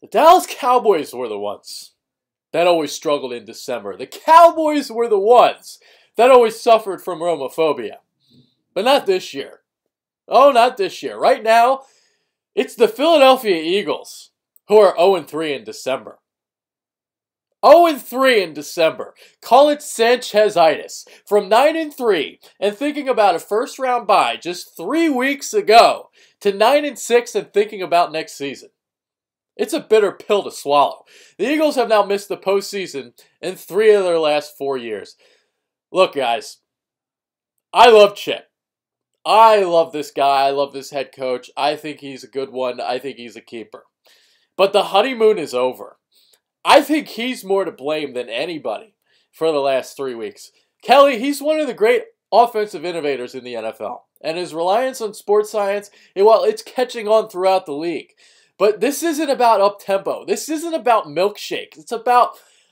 The Dallas Cowboys were the ones that always struggled in December. The Cowboys were the ones that always suffered from Romophobia. But not this year. Oh, not this year. Right now, it's the Philadelphia Eagles who are 0-3 in December. 0-3 in December. Call it Sanchezitis. From 9-3 and thinking about a first-round bye just 3 weeks ago to 9-6 and thinking about next season. It's a bitter pill to swallow. The Eagles have now missed the postseason in 3 of their last 4 years. Look, guys, I love Chip. I love this guy. I love this head coach. I think he's a good one. I think he's a keeper. But the honeymoon is over. I think he's more to blame than anybody for the last 3 weeks. Kelly, he's one of the great offensive innovators in the NFL. And his reliance on sports science, well, it's catching on throughout the league. But this isn't about up-tempo. This isn't about milkshakes. It's about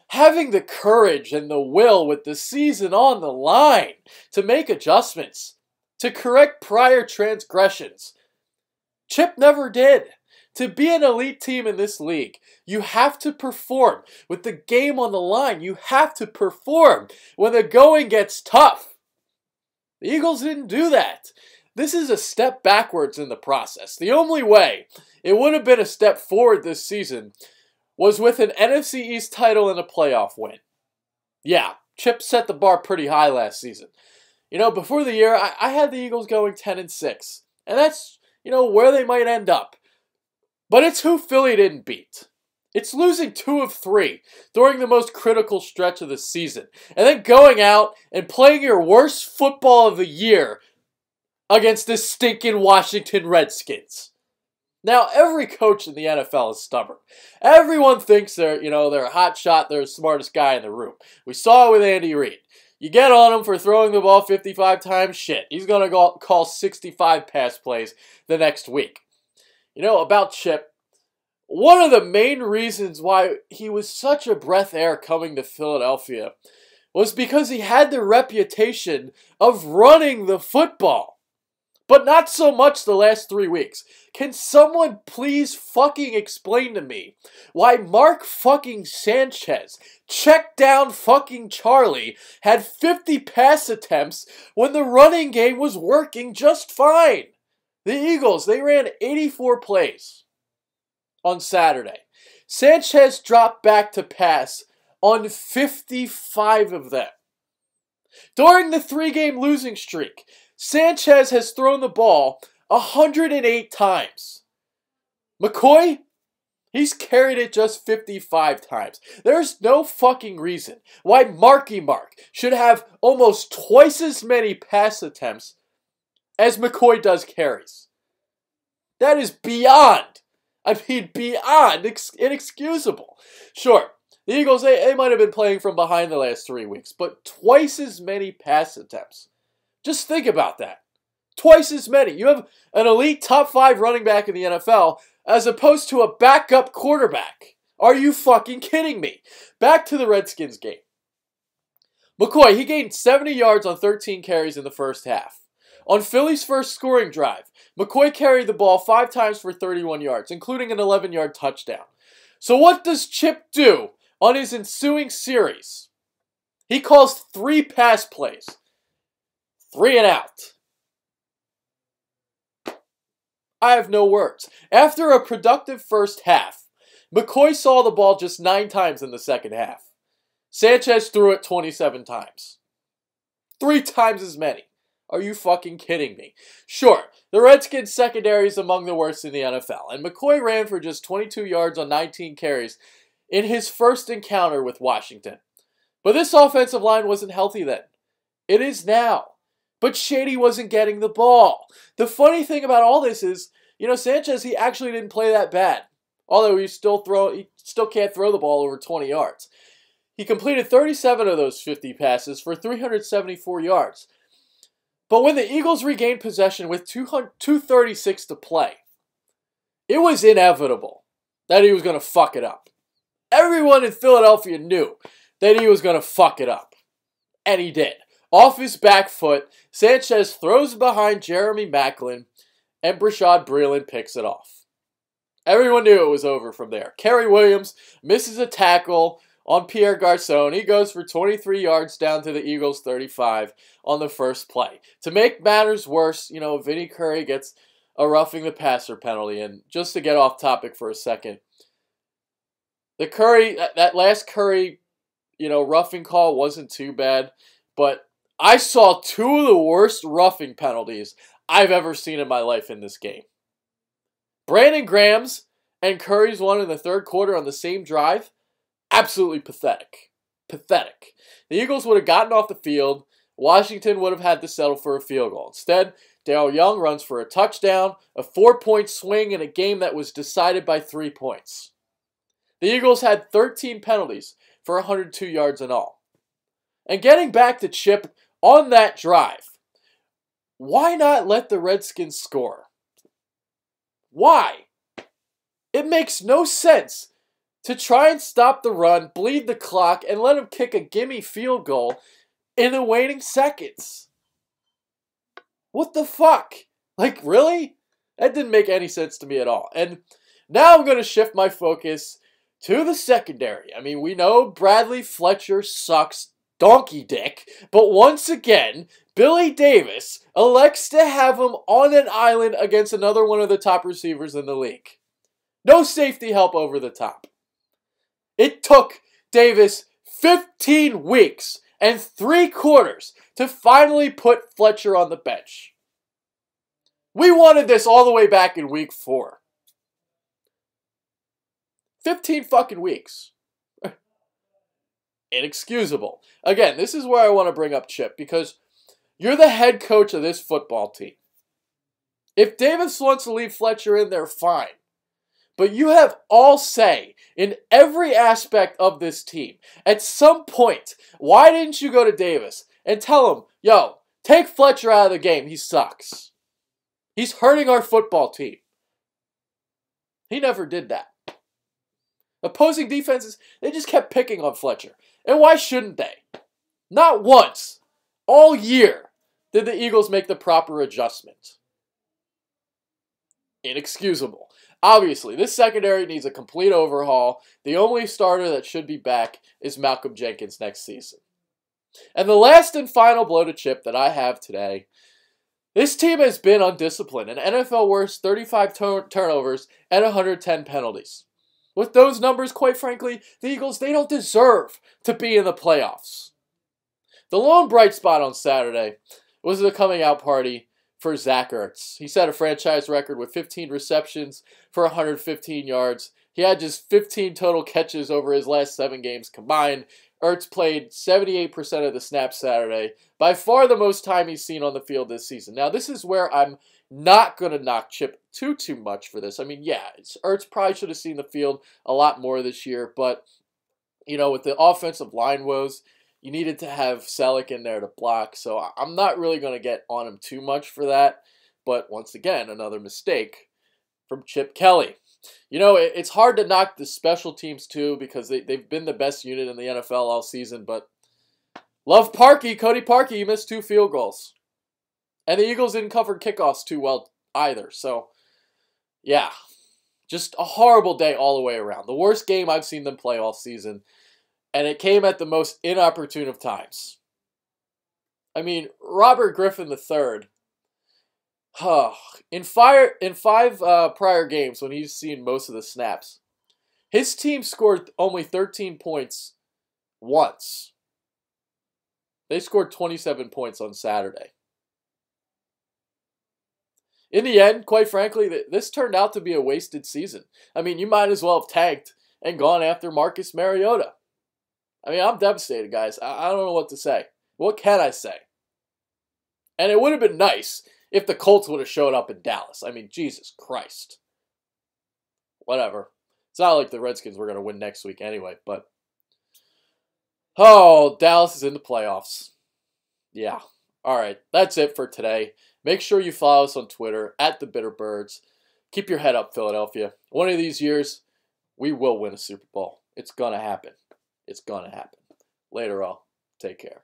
having the courage and the will with the season on the line to make adjustments, to correct prior transgressions. Chip never did. To be an elite team in this league, you have to perform with the game on the line. You have to perform when the going gets tough. The Eagles didn't do that. This is a step backwards in the process. The only way it would have been a step forward this season was with an NFC East title and a playoff win. Yeah, Chip set the bar pretty high last season. You know, before the year, I had the Eagles going 10-6. And that's, where they might end up. But it's who Philly didn't beat. It's losing 2 of 3 during the most critical stretch of the season. And then going out and playing your worst football of the year against the stinking Washington Redskins. Now, every coach in the NFL is stubborn. Everyone thinks they're a hot shot, they're the smartest guy in the room. We saw it with Andy Reid. You get on him for throwing the ball 55 times, shit. He's going to call 65 pass plays the next week. About Chip, one of the main reasons why he was such a breath of air coming to Philadelphia was because he had the reputation of running the football. But not so much the last 3 weeks. Can someone please fucking explain to me why Mark fucking Sanchez, Checkdown fucking Charlie, had 50 pass attempts when the running game was working just fine? The Eagles, they ran 84 plays on Saturday. Sanchez dropped back to pass on 55 of them. During the 3-game losing streak, Sanchez has thrown the ball 108 times. McCoy, he's carried it just 55 times. There's no fucking reason why Marky Mark should have almost twice as many pass attempts as McCoy does carries. That is beyond inexcusable. Sure, the Eagles, they might have been playing from behind the last 3 weeks, but twice as many pass attempts. Just think about that. Twice as many. You have an elite top 5 running back in the NFL as opposed to a backup quarterback. Are you fucking kidding me? Back to the Redskins game. McCoy, he gained 70 yards on 13 carries in the first half. On Philly's first scoring drive, McCoy carried the ball 5 times for 31 yards, including an 11-yard touchdown. So what does Chip do on his ensuing series? He calls 3 pass plays. 3 and out. I have no words. After a productive first half, McCoy saw the ball just 9 times in the second half. Sanchez threw it 27 times. 3 times as many. Are you fucking kidding me? Sure, the Redskins secondary is among the worst in the NFL, and McCoy ran for just 22 yards on 19 carries in his first encounter with Washington. But this offensive line wasn't healthy then. It is now. But Shady wasn't getting the ball. The funny thing about all this is, Sanchez, he actually didn't play that bad. Although he still can't throw the ball over 20 yards. He completed 37 of those 50 passes for 374 yards. But when the Eagles regained possession with 2:36 to play, it was inevitable that he was going to fuck it up. Everyone in Philadelphia knew that he was going to fuck it up. And he did. Off his back foot, Sanchez throws behind Jeremy Maclin, and Brashad Breeland picks it off. Everyone knew it was over from there. Kerry Williams misses a tackle on Pierre Garçon. He goes for 23 yards down to the Eagles' 35 on the first play. To make matters worse, Vinny Curry gets a roughing the passer penalty. And just to get off topic for a second, that last Curry, roughing call wasn't too bad, but I saw two of the worst roughing penalties I've ever seen in my life in this game. Brandon Graham's and Curry's one in the third quarter on the same drive, absolutely pathetic. Pathetic. The Eagles would have gotten off the field. Washington would have had to settle for a field goal. Instead, Darrell Young runs for a touchdown, a 4-point swing in a game that was decided by 3 points. The Eagles had 13 penalties for 102 yards in all. And getting back to Chip on that drive, why not let the Redskins score? Why? It makes no sense to try and stop the run, bleed the clock, and let him kick a gimme field goal in the waning seconds. What the fuck? Like, really? That didn't make any sense to me at all. And now I'm going to shift my focus to the secondary. I mean, we know Bradley Fletcher sucks donkey dick, but once again, Billy Davis elects to have him on an island against another one of the top receivers in the league. No safety help over the top. It took Davis 15 weeks and 3 quarters to finally put Fletcher on the bench. We wanted this all the way back in week 4. 15 fucking weeks. Inexcusable. Again, this is where I want to bring up Chip, because you're the head coach of this football team. If Davis wants to leave Fletcher in there, fine. But you have all say in every aspect of this team. At some point, why didn't you go to Davis and tell him, yo, take Fletcher out of the game, he sucks. He's hurting our football team. He never did that. Opposing defenses, they just kept picking on Fletcher. And why shouldn't they? Not once, all year, did the Eagles make the proper adjustment. Inexcusable. Obviously, this secondary needs a complete overhaul. The only starter that should be back is Malcolm Jenkins next season. And the last and final blow to Chip that I have today, this team has been undisciplined. An NFL worst 35 turnovers and 110 penalties. With those numbers, quite frankly, the Eagles, they don't deserve to be in the playoffs. The lone bright spot on Saturday was the coming out party for Zach Ertz. He set a franchise record with 15 receptions for 115 yards. He had just 15 total catches over his last 7 games combined. Ertz played 78% of the snaps Saturday, by far the most time he's seen on the field this season. Now, this is where I'm not going to knock Chip too much for this. I mean, yeah, Ertz probably should have seen the field a lot more this year, but, with the offensive line woes, you needed to have Selleck in there to block, so I'm not really going to get on him too much for that. But once again, another mistake from Chip Kelly. It's hard to knock the special teams too, because they've been the best unit in the NFL all season, but love Cody Parkey, he missed 2 field goals. And the Eagles didn't cover kickoffs too well either, so yeah. Just a horrible day all the way around. The worst game I've seen them play all season. And it came at the most inopportune of times. I mean, Robert Griffin III, in 5 prior games when he's seen most of the snaps, his team scored only 13 points once. They scored 27 points on Saturday. In the end, quite frankly, this turned out to be a wasted season. I mean, you might as well have tanked and gone after Marcus Mariota. I mean, I'm devastated, guys. I don't know what to say. What can I say? And it would have been nice if the Colts would have showed up in Dallas. I mean, Jesus Christ. Whatever. It's not like the Redskins were going to win next week anyway, but Dallas is in the playoffs. Yeah. All right. That's it for today. Make sure you follow us on Twitter, @TheBitterBirds. Keep your head up, Philadelphia. One of these years, we will win a Super Bowl. It's going to happen. It's going to happen. Later all. Take care.